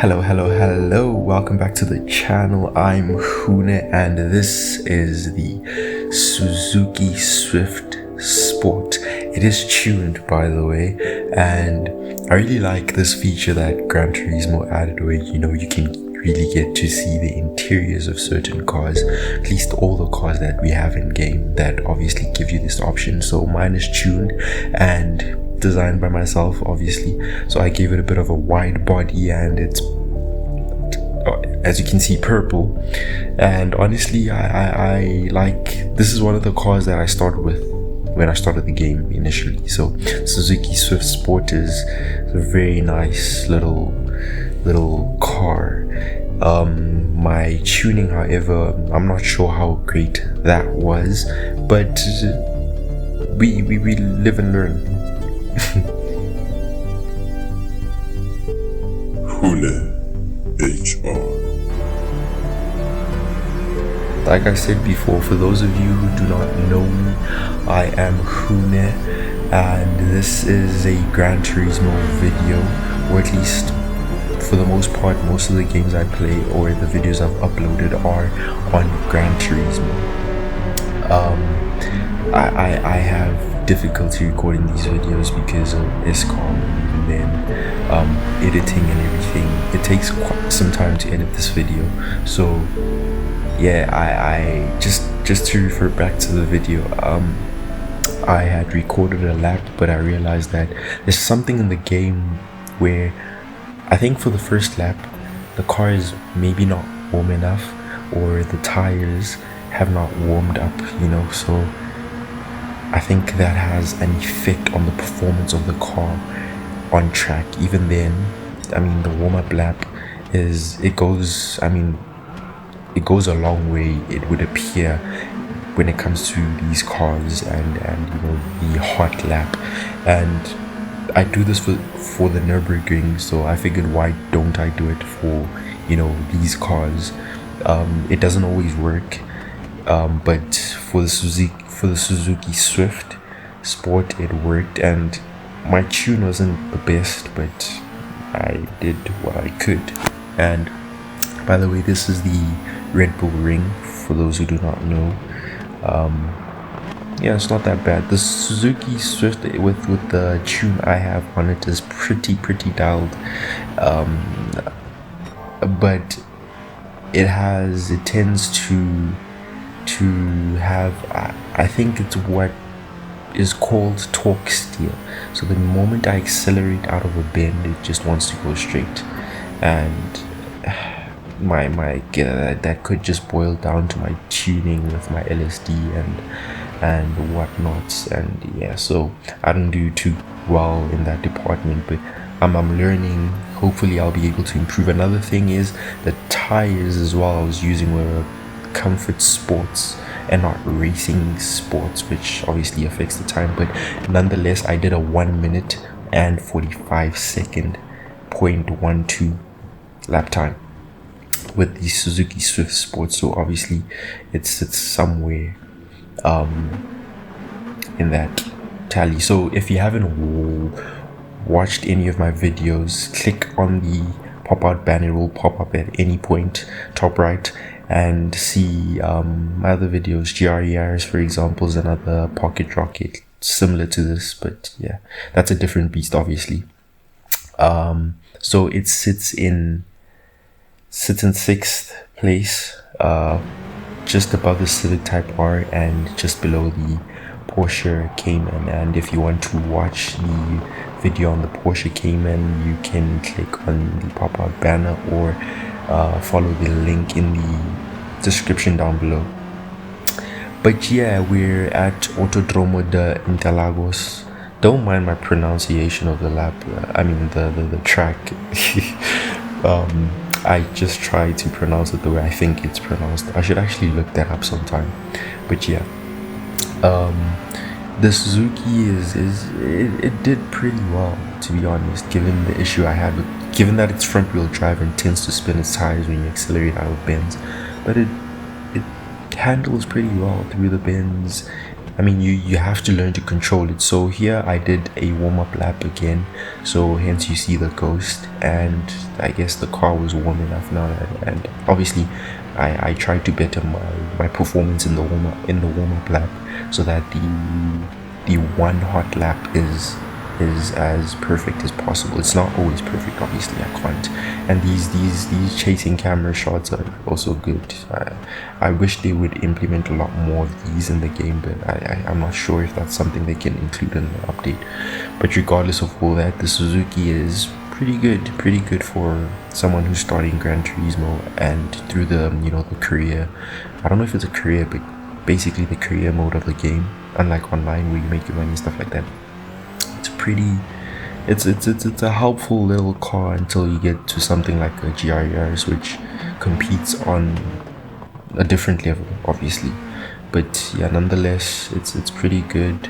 Hello. Welcome back to the channel. I'm Hune and this is the Suzuki Swift Sport. It is tuned, by the way, and I really like this feature that Gran Turismo added where you can really get to see the interiors of certain cars, at least all the cars that we have in game that obviously give you this option. So mine is tuned and designed by myself, obviously, so I gave it a bit of a wide body and it's, as you can see, purple. And honestly, I like, this is one of the cars that I started with when I started the game initially. So Suzuki Swift Sport is a very nice little car. My tuning, however, I'm not sure how great that was, but we live and learn. Hune HR. Like I said before, for those of you who do not know me, I am Hune, and this is a Gran Turismo video, or at least for the most part, most of the games I play or the videos I've uploaded are on Gran Turismo. I have difficulty recording these videos because of ESCOM and then editing and everything. It takes quite some time to edit this video, so yeah, I just to refer back to the video, I had recorded a lap, but I realized that there's something in the game where I think for the first lap the car is maybe not warm enough, or the tires have not warmed up, so I think that has an effect on the performance of the car on track. Even then, I mean, the warm-up lap it goes a long way, it would appear, when it comes to these cars and the hot lap. And I do this for the Nürburgring, so I figured, why don't I do it for these cars? It doesn't always work, but for the Suzuki Swift Sport it worked, and my tune wasn't the best, but I did what I could. And by the way, this is the Redbull ring, for those who do not know. Yeah, it's not that bad. The Suzuki Swift with the tune I have on it is pretty dialed, but it tends to have, I think it's what is called torque steer. So the moment I accelerate out of a bend, it just wants to go straight, and that could just boil down to my tuning with my LSD and whatnot. And yeah, so I don't do too well in that department, but I'm learning. Hopefully I'll be able to improve. Another thing is the tires as well I was using were comfort sports and not racing sports, which obviously affects the time, but nonetheless I did a 1 minute and 45 second 0.12 lap time with the Suzuki Swift Sport. So obviously it's somewhere in that tally. So if you haven't watched any of my videos, click on the pop-out banner. It will pop up at any point top right, and see my other videos. GRERs, for example, is another pocket rocket similar to this, but yeah, that's a different beast, obviously. So it sits in 6th place, just above the Civic Type R and just below the Porsche Cayman. And if you want to watch the video on the Porsche Cayman, you can click on the pop-out banner or follow the link in the description down below. But yeah, we're at Autodromo de Interlagos. Don't mind my pronunciation of the lap, the track. I just try to pronounce it the way I think it's pronounced. I should actually look that up sometime. But yeah, the Suzuki it did pretty well, to be honest, given the issue I had with, given that it's front wheel drive and tends to spin its tires when you accelerate out of bends, but it handles pretty well through the bends. I mean, you have to learn to control it. So here I did a warm-up lap again, so hence you see the ghost, and I guess the car was warm enough now, and obviously I tried to better my performance in the warm-up lap, so that the one hot lap is as perfect as possible. It's not always perfect, obviously, I can't. And these chasing camera shots are also good. I wish they would implement a lot more of these in the game, but I'm not sure if that's something they can include in the update. But regardless of all that, the Suzuki is pretty good for someone who's starting Gran Turismo, and through the the career, I don't know if it's a career, but basically the career mode of the game, unlike online where you make your money and stuff like that. It's a helpful little car until you get to something like a GRERs, which competes on a different level, obviously. But yeah, nonetheless, it's pretty good.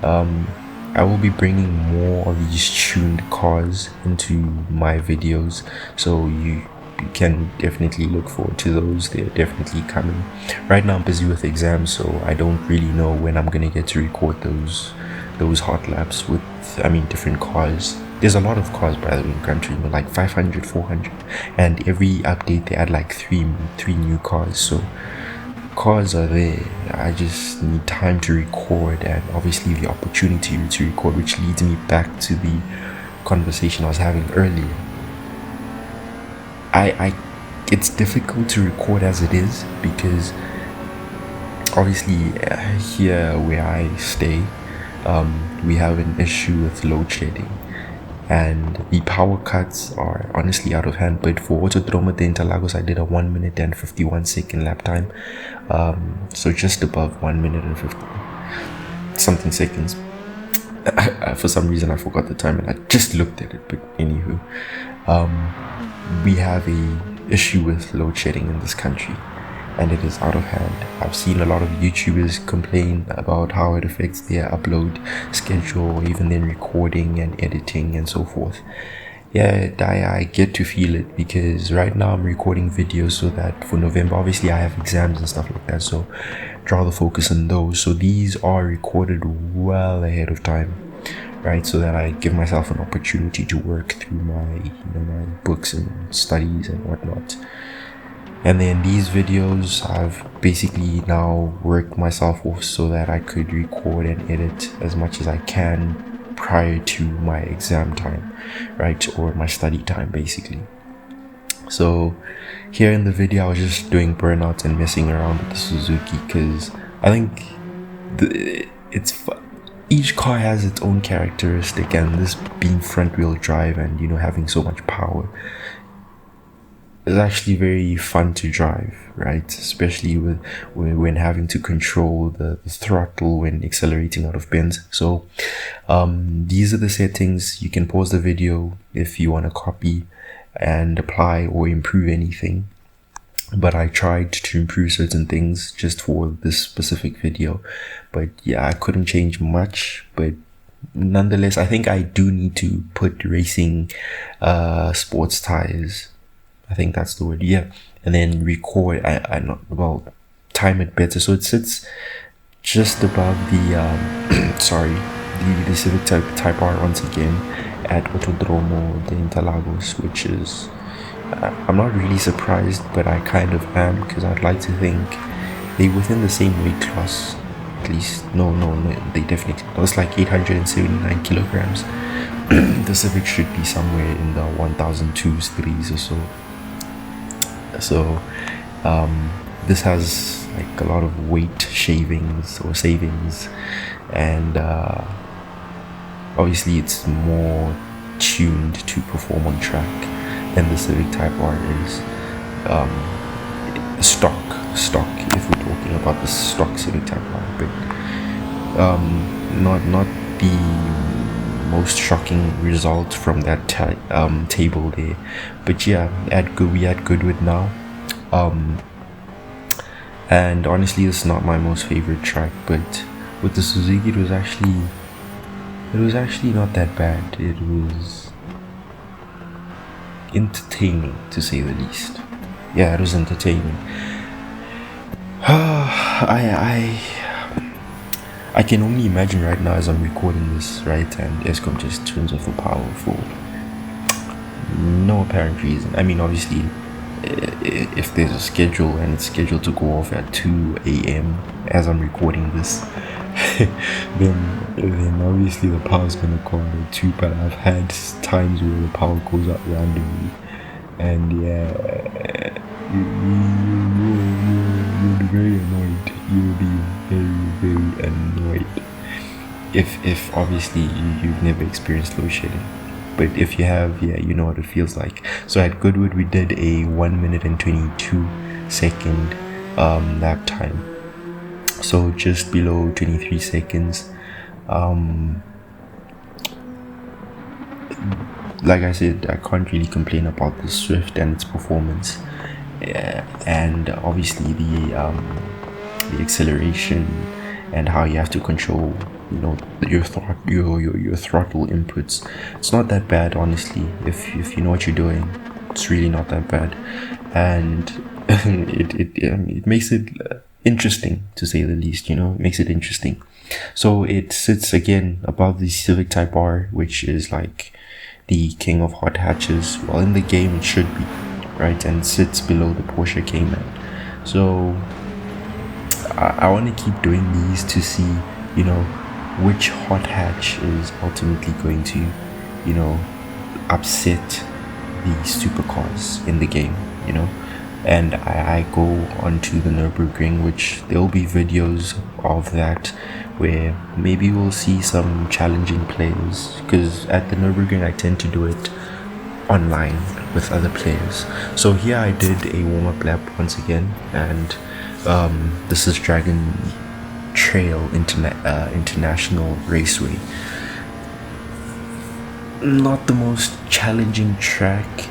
I will be bringing more of these tuned cars into my videos, so you can definitely look forward to those. They're definitely coming. Right now I'm busy with exams, so I don't really know when I'm gonna get to record those hot laps with different cars. There's a lot of cars, by the way, in Gran Turismo, like 500, 400, and every update they add like three new cars. So cars are there. I just need time to record, and obviously the opportunity to record, which leads me back to the conversation I was having earlier. It's difficult to record as it is, because obviously here where I stay, we have an issue with load shedding, and the power cuts are honestly out of hand. But for Autodromo de Interlagos, I did a 1 minute and 51 second lap time, so just above 1 minute and 50 something seconds. For some reason I forgot the time and I just looked at it, but anywho, we have a issue with load shedding in this country, and it is out of hand. I've seen a lot of YouTubers complain about how it affects their upload schedule, or even then recording and editing and so forth. Yeah, I get to feel it, because right now I'm recording videos so that for November, obviously I have exams and stuff like that, so draw the focus on those. So these are recorded well ahead of time, right, so that I give myself an opportunity to work through my my books and studies and whatnot. And then these videos, I've basically now worked myself off so that I could record and edit as much as I can prior to my exam time, right, or my study time basically. So here in the video I was just doing burnouts and messing around with the Suzuki, because I think each car has its own characteristic, and this being front wheel drive and having so much power is actually very fun to drive, right? Especially when having to control the throttle when accelerating out of bends. So these are the settings. You can pause the video if you want to copy and apply or improve anything, but I tried to improve certain things just for this specific video. But yeah, I couldn't change much, but nonetheless I think I do need to put racing sports tires, I think that's the word, yeah, and then record. Time it better so it sits just above the sorry, the Civic Type R once again at Autodromo de Interlagos, which is I'm not really surprised, but I kind of am, because I'd like to think they're within the same weight class, at least. No, they definitely, it's like 879 kilograms. The Civic should be somewhere in the 1002s, 3s or so. So this has like a lot of weight savings, and obviously it's more tuned to perform on track than the Civic Type R is. Stock if we're talking about the stock Civic Type R, but not the most shocking result from that table there. But yeah, we at Goodwood now, and honestly it's not my most favorite track, but with the Suzuki it was actually not that bad. It was entertaining, to say the least. Yeah, it was I can only imagine right now as I'm recording this, right, and Eskom just turns off the power for no apparent reason. I mean, obviously, if there's a schedule and it's scheduled to go off at 2 a.m. as I'm recording this, then obviously the power's gonna go on too. But I've had times where the power goes out randomly, and yeah, you'll be very annoyed. You'll be very, very annoyed if obviously you've never experienced load shedding. But if you have, yeah, you know what it feels like. So at Goodwood, we did a 1 minute and 22 second lap time. So just below 23 seconds. Like I said, I can't really complain about the Swift and its performance. And obviously the acceleration and how you have to control, you know, your throttle inputs. It's not that bad, honestly. If you know what you're doing, it's really not that bad, and it makes it interesting, to say the least. You know, it makes it interesting. So it sits again above the Civic Type R, which is like the king of hot hatches. Well, in the game it should be, right, and sits below the Porsche Cayman. So I want to keep doing these to see, you know, which hot hatch is ultimately going to, you know, upset the supercars in the game, you know. And I go onto the Nürburgring, which there will be videos of that where maybe we'll see some challenging players, because at the Nürburgring I tend to do it online with other players. So here I did a warm-up lap once again, and this is Dragontrail International Raceway. Not the most challenging track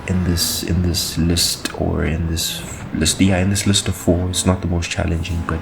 in this list, or in this list of 4. It's not the most challenging, but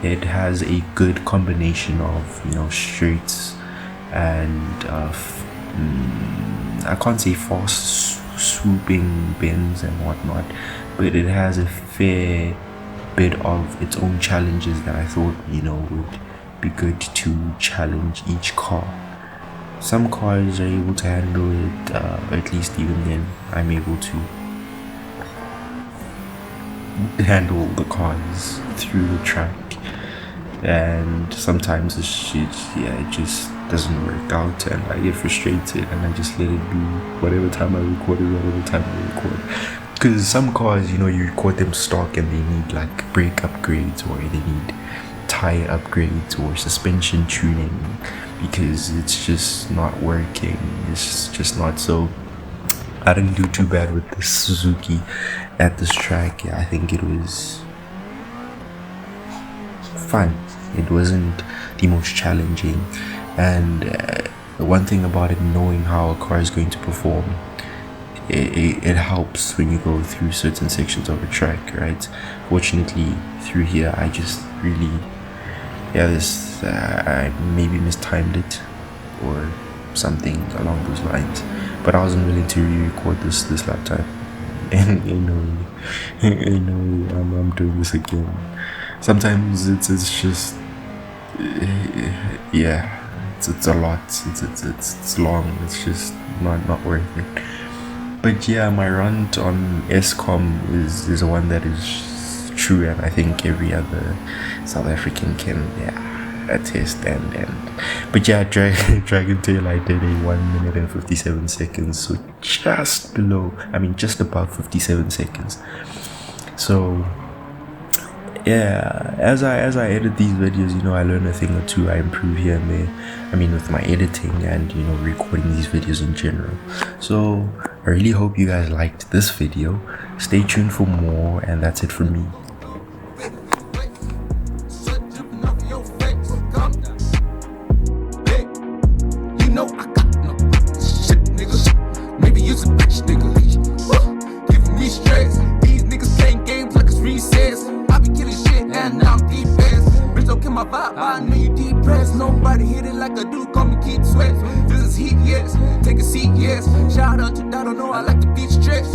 it has a good combination of, you know, straights and I can't say fast swooping bends and whatnot, but it has a fair bit of its own challenges that I thought, you know, would be good to challenge each car. Some cars are able to handle it, at least even then I'm able to handle the cars through the track, and sometimes it just doesn't work out, and I get frustrated and I just let it be. Whatever time I record, because some cars, you know, you record them stock and they need like brake upgrades, or they need tire upgrades or suspension tuning, because it's just not working. It's just not. So I didn't do too bad with the Suzuki at this track. I think it was fun. It wasn't the most challenging, and the one thing about it, knowing how a car is going to perform, it helps when you go through certain sections of a track, right? Fortunately, through here I just really, I maybe mistimed it or something along those lines, but I wasn't willing to re-record this lap time, and I'm doing this again. Sometimes it's just it's a lot. It's long. It's just not worth it. But yeah, my rant on Eskom is one that is true, and I think every other South African can attest. But yeah, Dragontrail, I did a 1 minute and 57 seconds, so just above 57 seconds. So yeah, as I edit these videos, you know, I learn a thing or two. I improve here and there. I mean, with my editing and, you know, recording these videos in general. So I really hope you guys liked this video. Stay tuned for more, and that's it from me. Nobody hit it like I do, call me Keith Sweat. This is heat, yes. Take a seat, yes. Shout out to Dado, know I like to beat stretch.